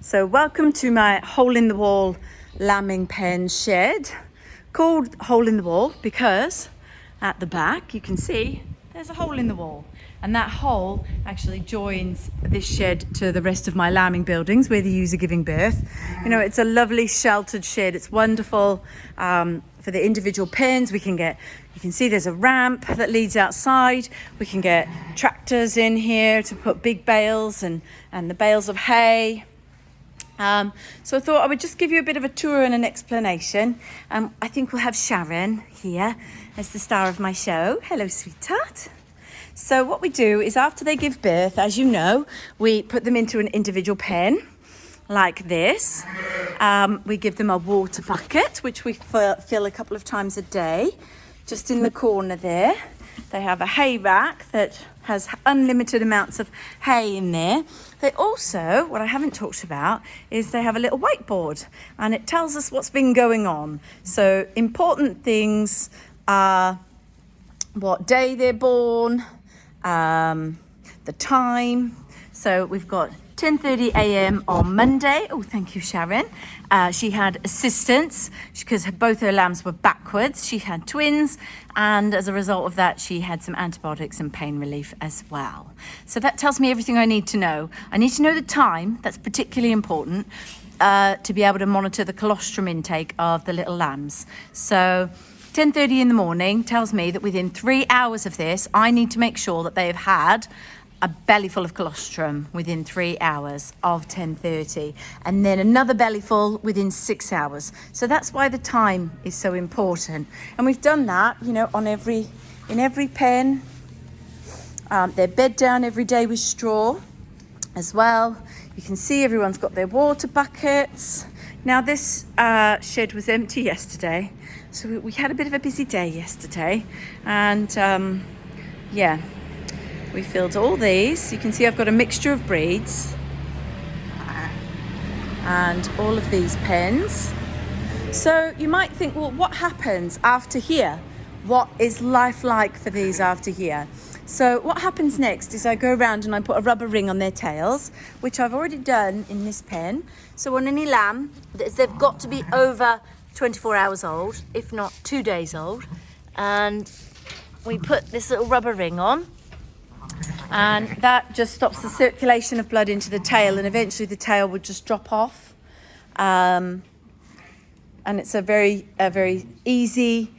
So welcome to my hole-in-the-wall lambing pen shed, called hole in the wall because at the back you can see there's a hole in the wall, and that hole actually joins this shed to the rest of my lambing buildings where the ewes are giving birth. You know, it's a lovely sheltered shed. It's wonderful for the individual pens. You can see there's a ramp that leads outside. We can get tractors in here to put big bales and the bales of hay. So I thought I would just give you a bit of a tour and an explanation. I think we'll have Sharon here as the star of my show. Hello, sweetheart. So what we do is after they give birth, as you know, we put them into an individual pen like this. We give them a water bucket, which we fill a couple of times a day, just in the corner there. They have a hay rack that has unlimited amounts of hay in there. They also, what I haven't talked about, is they have a little whiteboard and it tells us what's been going on. So important things are what day they're born, the time. So we've got 10:30 a.m. on Monday. Oh, thank you, Sharon. She had assistance because both her lambs were backwards. She had twins, and as a result of that, she had some antibiotics and pain relief as well. So that tells me everything I need to know. I need to know the time. That's particularly important to be able to monitor the colostrum intake of the little lambs. So 10:30 in the morning tells me that within 3 hours of this, I need to make sure that they have had a belly full of colostrum within 3 hours of 10:30, and then another belly full within 6 hours. So that's why the time is so important. And we've done that, you know, in every pen. They're bed down every day with straw as well. You can see everyone's got their water buckets. Now this shed was empty yesterday, so we had a bit of a busy day yesterday, and yeah. We filled all these. You can see I've got a mixture of breeds and all of these pens. So you might think, well, what happens after here? What is life like for these after here? So what happens next is I go around and I put a rubber ring on their tails, which I've already done in this pen. So on any lamb, they've got to be over 24 hours old, if not 2 days old. And we put this little rubber ring on, and that just stops the circulation of blood into the tail, and eventually the tail would just drop off. And it's a very easy,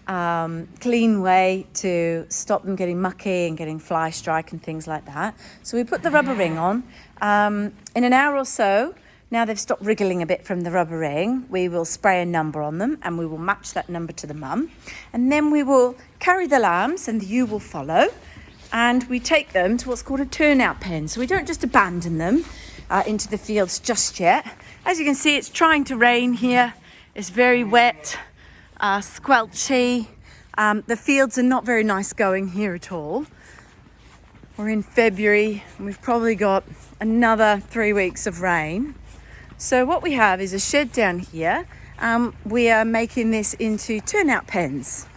clean way to stop them getting mucky and getting fly strike and things like that. So we put the rubber ring on. In an hour or so, now they've stopped wriggling a bit from the rubber ring, we will spray a number on them and we will match that number to the mum. And then we will carry the lambs and the ewe will follow. And we take them to what's called a turnout pen. So we don't just abandon them into the fields just yet. As you can see, it's trying to rain here. It's very wet, squelchy. The fields are not very nice going here at all. We're in February and we've probably got another 3 weeks of rain. So what we have is a shed down here. We are making this into turnout pens.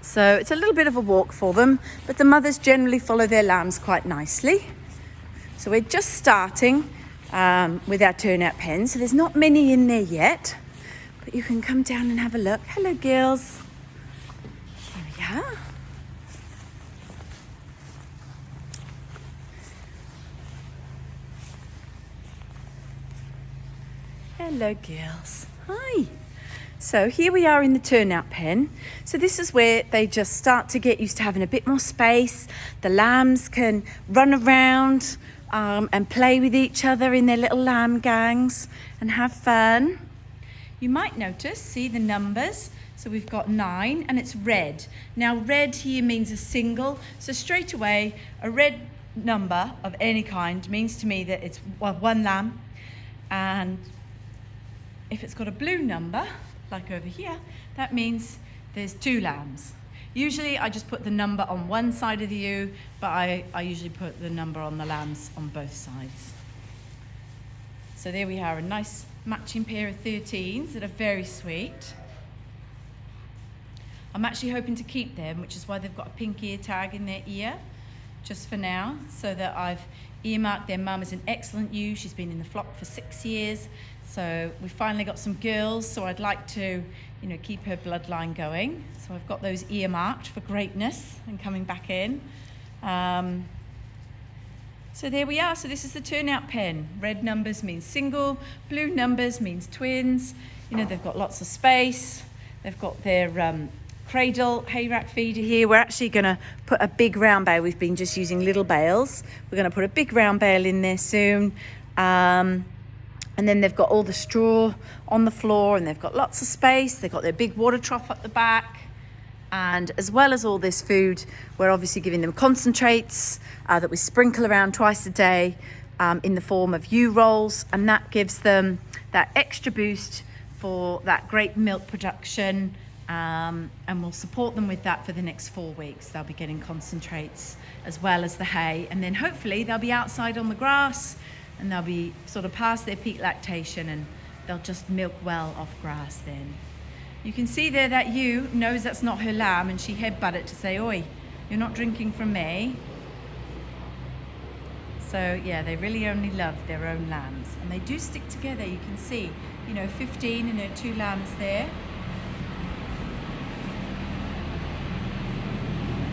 So it's a little bit of a walk for them, but the mothers generally follow their lambs quite nicely. So we're just starting with our turnout pens. So there's not many in there yet, but you can come down and have a look. Hello, girls. Here we are. Hello, girls. Hi. So here we are in the turnout pen. So this is where they just start to get used to having a bit more space. The lambs can run around and play with each other in their little lamb gangs and have fun. You might see the numbers. So we've got 9 and it's red. Now red here means a single. So straight away, a red number of any kind means to me that it's one lamb. And if it's got a blue number, like over here, that means there's 2 lambs. Usually I just put the number on one side of the ewe, but I usually put the number on the lambs on both sides. So there we are, a nice matching pair of 13s that are very sweet. I'm actually hoping to keep them, which is why they've got a pink ear tag in their ear. just for now, so that I've earmarked their mum as an excellent ewe. She's been in the flock for 6 years. So we finally got some girls, so I'd like to, keep her bloodline going. So I've got those earmarked for greatness and coming back in. So there we are. So this is the turnout pen. Red numbers means single, blue numbers means twins. They've got lots of space. They've got their cradle hay rack feeder here. We're actually going to put a big round bale. We've been just using little bales. We're going to put a big round bale in there soon. And then they've got all the straw on the floor, and they've got lots of space. They've got their big water trough at the back. And as well as all this food, we're obviously giving them concentrates that we sprinkle around twice a day in the form of ewe rolls. And that gives them that extra boost for that great milk production. And we'll support them with that for the next 4 weeks. They'll be getting concentrates as well as the hay. And then hopefully they'll be outside on the grass, and they'll be sort of past their peak lactation, and they'll just milk well off grass then. You can see there that ewe knows that's not her lamb, and she headbutted it to say, "Oi, you're not drinking from me." So yeah, they really only love their own lambs, and they do stick together. You can see, 15 and her 2 lambs there.